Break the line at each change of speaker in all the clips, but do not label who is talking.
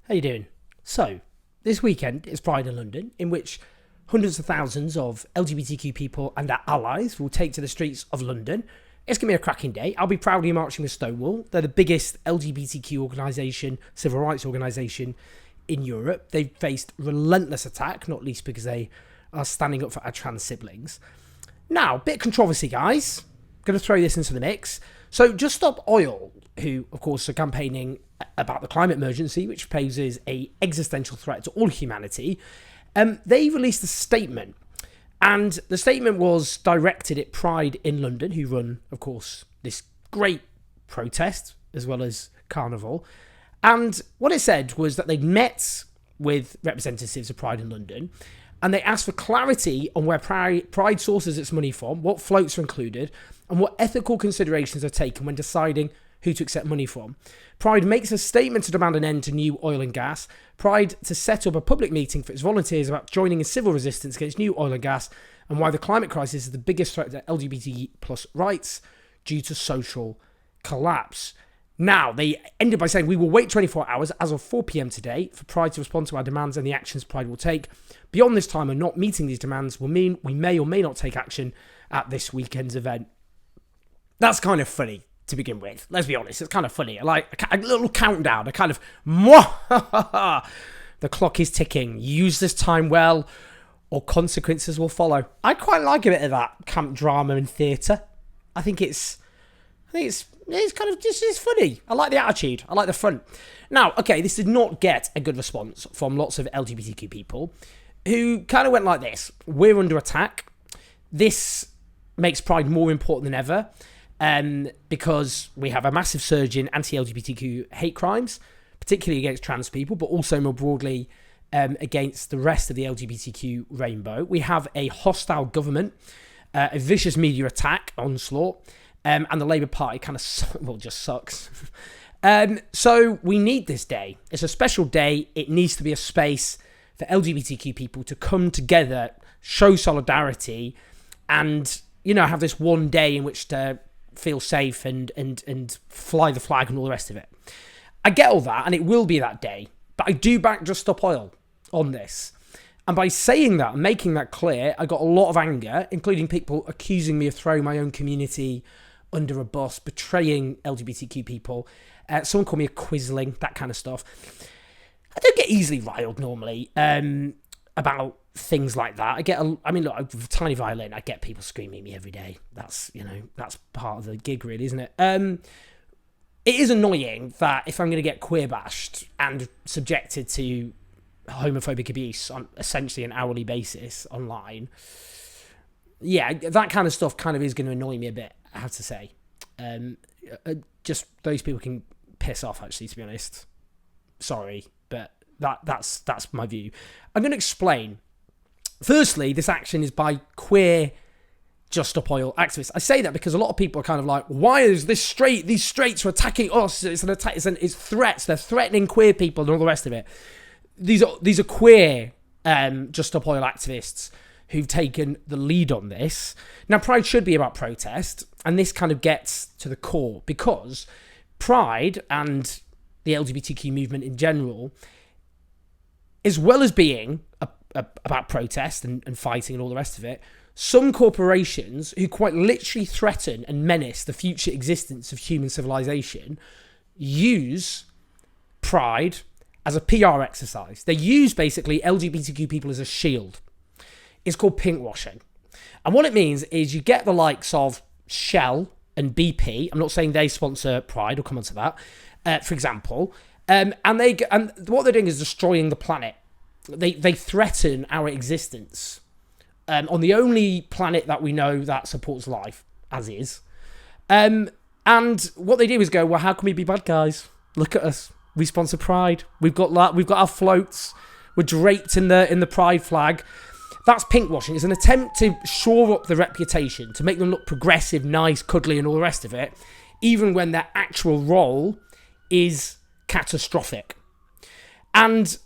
How you doing? So, this weekend is Pride in London, in which hundreds of thousands of LGBTQ people and their allies will take to the streets of London. It's going to be a cracking day. I'll be proudly marching with Stonewall. They're the biggest LGBTQ organisation, civil rights organisation in Europe. They've faced relentless attack, not least because they are standing up for our trans siblings. Now, bit of controversy, guys. Going to throw this into the mix. So, Just Stop Oil, who, of course, are campaigning about the climate emergency, which poses a existential threat to all humanity, they released a statement. And the statement was directed at Pride in London, who run, of course, this great protest, as well as Carnival. And what it said was that they'd met with representatives of Pride in London, and they asked for clarity on where Pride sources its money from, what floats are included, and what ethical considerations are taken when deciding who to accept money from. Pride makes a statement to demand an end to new oil and gas. Pride to set up a public meeting for its volunteers about joining in civil resistance against new oil and gas, and why the climate crisis is the biggest threat to LGBT plus rights due to social collapse. Now, they ended by saying, we will wait 24 hours as of 4 p.m. today for Pride to respond to our demands and the actions Pride will take. Beyond this time and not meeting these demands will mean we may or may not take action at this weekend's event. That's kind of funny to begin with. Let's be honest, it's kind of funny. Like a little countdown, a kind of, the clock is ticking. Use this time well, or consequences will follow. I quite like a bit of that camp drama and theatre. I think it's kind of just it's funny. I like the attitude. I like the fun. Now, okay, this did not get a good response from lots of LGBTQ people who kind of went like this. We're under attack. This makes Pride more important than ever because we have a massive surge in anti-LGBTQ hate crimes, particularly against trans people, but also more broadly against the rest of the LGBTQ rainbow. We have a hostile government, a vicious media attack, onslaught, and the Labour Party kind of, just sucks. So we need this day. It's a special day. It needs to be a space for LGBTQ people to come together, show solidarity, and, have this one day in which to feel safe and fly the flag and all the rest of it. I get all that, and it will be that day, but I do back Just Stop Oil on this. And by saying that and making that clear, I got a lot of anger, including people accusing me of throwing my own community under a bus, betraying LGBTQ people. Someone called me a quisling, that kind of stuff. I don't get easily riled normally about things like that. Look, with a tiny violin, I get people screaming at me every day. That's part of the gig, really, isn't it? It is annoying that if I'm going to get queer bashed and subjected to homophobic abuse on essentially an hourly basis online, yeah, that kind of stuff kind of is going to annoy me a bit, I have to say. Just those people can piss off, actually, to be honest. Sorry, but that's my view. I'm going to explain. Firstly, this action is by queer Just Stop Oil activists. I say that because a lot of people are kind of like, why is these straights are attacking us? It's an attack. It's threats. They're threatening queer people and all the rest of it. These are queer Just Stop Oil activists who've taken the lead on this. Now, Pride should be about protest, and this kind of gets to the core because Pride and the LGBTQ movement in general, as well as being about protest and fighting and all the rest of it, some corporations who quite literally threaten and menace the future existence of human civilization use Pride as a PR exercise. They use basically LGBTQ people as a shield. It's called pinkwashing. And what it means is you get the likes of Shell and BP. I'm not saying they sponsor Pride, I'll come on to that, for example. And what they're doing is destroying the planet. They threaten our existence on the only planet that we know that supports life, as is. And what they do is go, well, how can we be bad guys? Look at us. We sponsor Pride. We've got our floats. We're draped in the Pride flag. That's pinkwashing. It's an attempt to shore up the reputation, to make them look progressive, nice, cuddly, and all the rest of it, even when their actual role is catastrophic. And,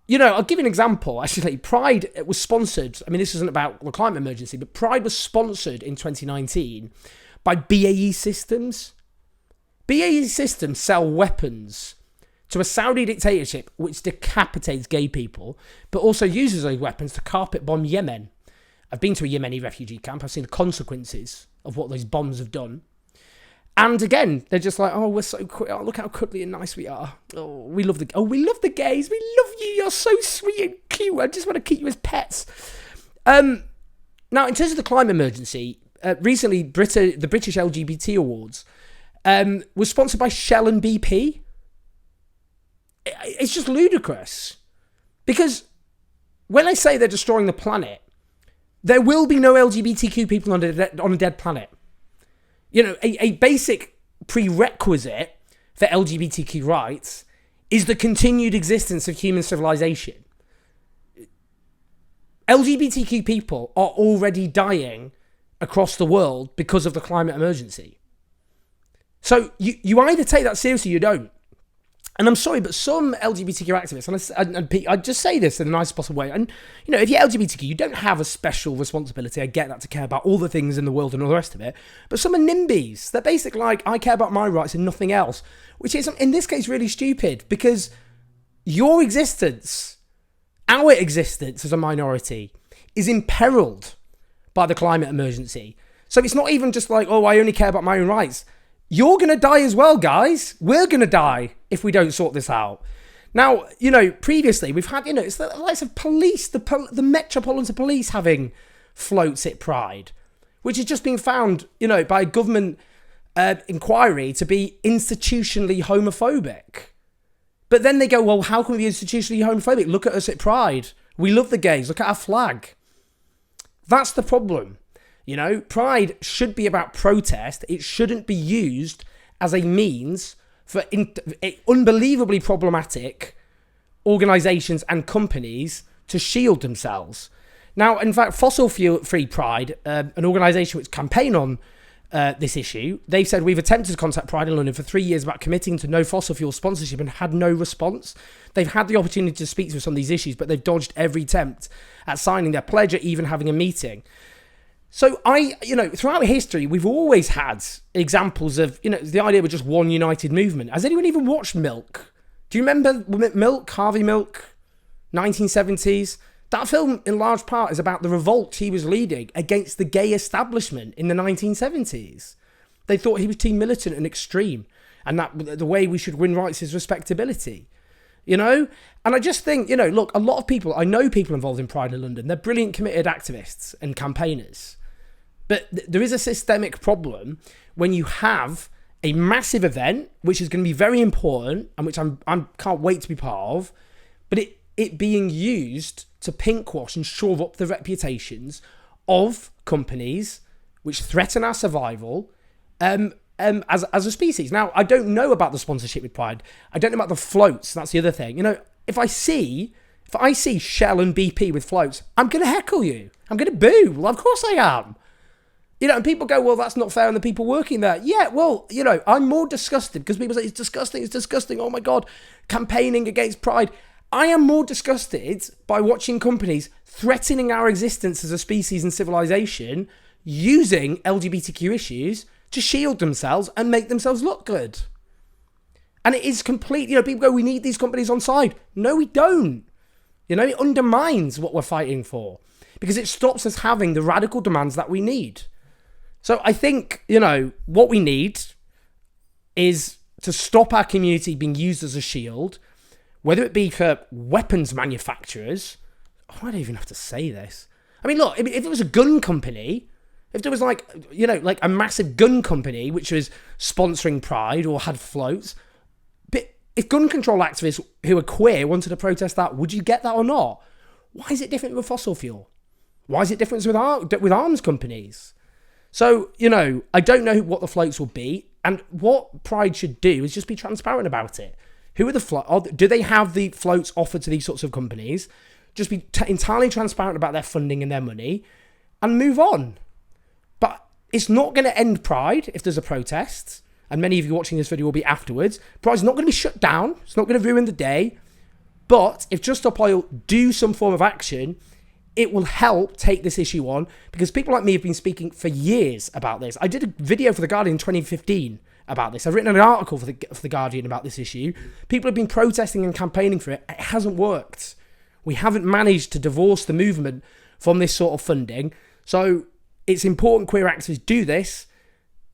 I'll give you an example. Actually, Pride was sponsored. I mean, this isn't about the climate emergency, but Pride was sponsored in 2019 by BAE Systems. BAE Systems sell weapons to a Saudi dictatorship which decapitates gay people, but also uses those weapons to carpet bomb Yemen. I've been to a Yemeni refugee camp. I've seen the consequences of what those bombs have done. And again, they're just like, oh, we're so oh, look how cuddly and nice we are. Oh, we love the gays. We love you. You're so sweet and cute. I just want to keep you as pets. Now, in terms of the climate emergency, recently the British LGBT Awards was sponsored by Shell and BP. It's just ludicrous. Because when I say they're destroying the planet, there will be no LGBTQ people on a dead planet. You know, a basic prerequisite for LGBTQ rights is the continued existence of human civilization. LGBTQ people are already dying across the world because of the climate emergency. So you either take that seriously or you don't. And I'm sorry, but some LGBTQ activists, and I just say this in the nicest possible way, and, you know, if you're LGBTQ, you don't have a special responsibility, I get that, to care about all the things in the world and all the rest of it, but some are NIMBYs. They're basically like, I care about my rights and nothing else, which is, in this case, really stupid, because your existence, our existence as a minority, is imperiled by the climate emergency. So it's not even just like, oh, I only care about my own rights. You're going to die as well, guys. We're going to die if we don't sort this out. Now, you know, previously we've had, you know, it's the likes of police, the Metropolitan Police having floats at Pride, which has just been found, you know, by a government inquiry to be institutionally homophobic. But then they go, well, how can we be institutionally homophobic? Look at us at Pride. We love the gays. Look at our flag. That's the problem. You know, Pride should be about protest. It shouldn't be used as a means for unbelievably problematic organisations and companies to shield themselves. Now, in fact, Fossil Fuel Free Pride, an organisation which campaign on this issue, they've said, we've attempted to contact Pride in London for 3 years about committing to no fossil fuel sponsorship and had no response. They've had the opportunity to speak to some of these issues, but they've dodged every attempt at signing their pledge or even having a meeting. So you know, throughout history, we've always had examples of, you know, the idea of just one united movement. Has anyone even watched Milk? Do you remember Milk, Harvey Milk, 1970s? That film, in large part, is about the revolt he was leading against the gay establishment in the 1970s. They thought he was too militant and extreme, and that the way we should win rights is respectability. You know? And I just think, you know, look, a lot of people, I know people involved in Pride in London, they're brilliant, committed activists and campaigners. But there is a systemic problem when you have a massive event, which is going to be very important and which I can't wait to be part of, but it being used to pinkwash and shore up the reputations of companies which threaten our survival as a species. Now, I don't know about the sponsorship with Pride. I don't know about the floats. That's the other thing. You know, if I see Shell and BP with floats, I'm going to heckle you. I'm going to boo. Well, of course I am. You know, and people go, well, that's not fair on the people working there. Yeah, well, you know, I'm more disgusted because people say it's disgusting. Oh my God, campaigning against Pride. I am more disgusted by watching companies threatening our existence as a species and civilization using LGBTQ issues to shield themselves and make themselves look good. And it is complete, you know, people go, we need these companies on side. No, we don't. You know, it undermines what we're fighting for because it stops us having the radical demands that we need. So I think, you know, what we need is to stop our community being used as a shield, whether it be for weapons manufacturers. Oh, I don't even have to say this. I mean, look, if it was a gun company, if there was like, you know, like a massive gun company which was sponsoring Pride or had floats, but if gun control activists who are queer wanted to protest that, would you get that or not? Why is it different with fossil fuel? Why is it different with arms companies? So, you know, I don't know what the floats will be, and what Pride should do is just be transparent about it. Who are the floats? Do they have the floats offered to these sorts of companies? Just be entirely transparent about their funding and their money, and move on. But it's not going to end Pride if there's a protest, and many of you watching this video will be afterwards. Pride's not going to be shut down. It's not going to ruin the day. But if Just Stop Oil do some form of action, it will help take this issue on, because people like me have been speaking for years about this. I did a video for The Guardian in 2015 about this. I've written an article for the Guardian about this issue. People have been protesting and campaigning for it. It hasn't worked. We haven't managed to divorce the movement from this sort of funding. So it's important queer activists do this.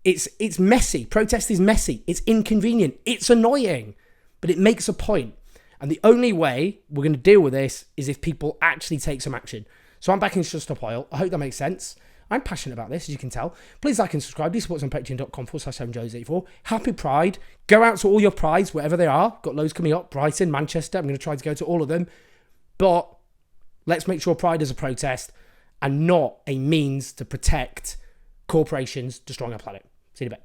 It's messy. Protest is messy. It's inconvenient. It's annoying. But it makes a point. And the only way we're going to deal with this is if people actually take some action. So I'm backing Shut Stop Oil. I hope that makes sense. I'm passionate about this, as you can tell. Please like and subscribe. These supports on patreon.com/7joes84. Happy Pride. Go out to all your prides, wherever they are. Got loads coming up. Brighton, Manchester. I'm going to try to go to all of them. But let's make sure Pride is a protest and not a means to protect corporations destroying our planet. See you in a bit.